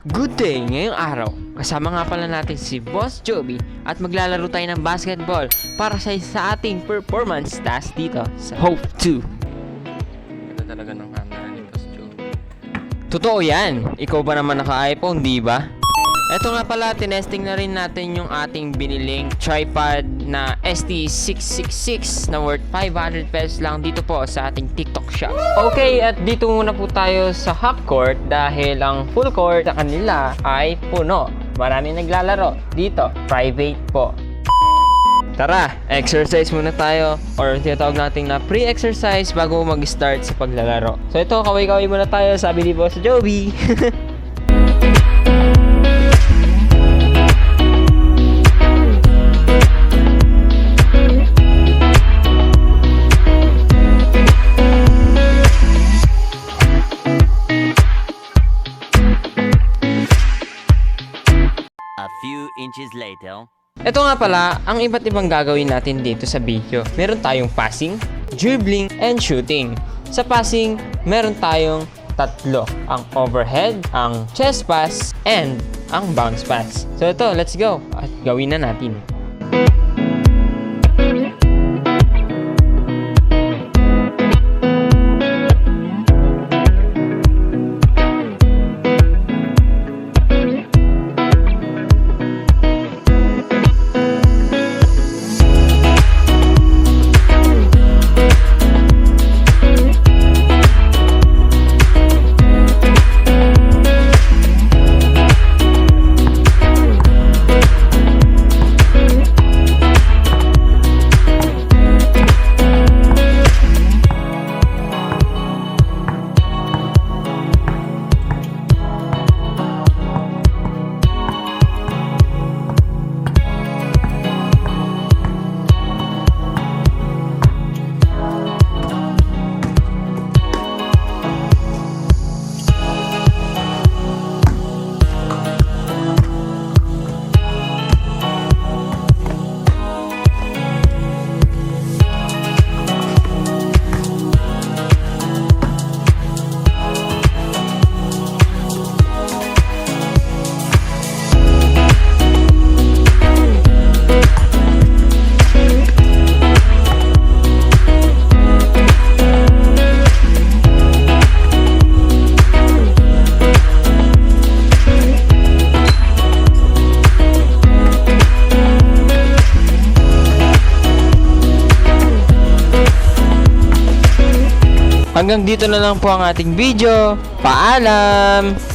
Good day! Ngayong araw, kasama nga pala natin si Boss Joby at maglalaro tayo ng basketball para sa ating performance task dito sa Hope 2. Ito talaga ng camera ni Boss Joby. Totoo yan! Ikaw ba naman naka-iPhone, di ba? Eto nga pala, tinesting na rin natin yung ating biniling tripod na ST666 na worth 500 pesos lang dito po sa ating TikTok shop. Okay, at dito muna po tayo sa half court dahil ang full court sa kanila ay puno. Maraming naglalaro. Dito, private po. Tara, exercise muna tayo or tinatawag natin na pre-exercise bago mag-start sa paglalaro. So ito, kaway-kaway muna tayo, sabi ni Boss Joby. A few inches later. Ito nga pala, ang iba't ibang gagawin natin dito sa video. Meron tayong passing, dribbling, and shooting. Sa passing, meron tayong tatlo. Ang overhead, ang chest pass, and ang bounce pass. So ito, let's go. At gawin na natin. Hanggang dito na lang po ang ating video. Paalam!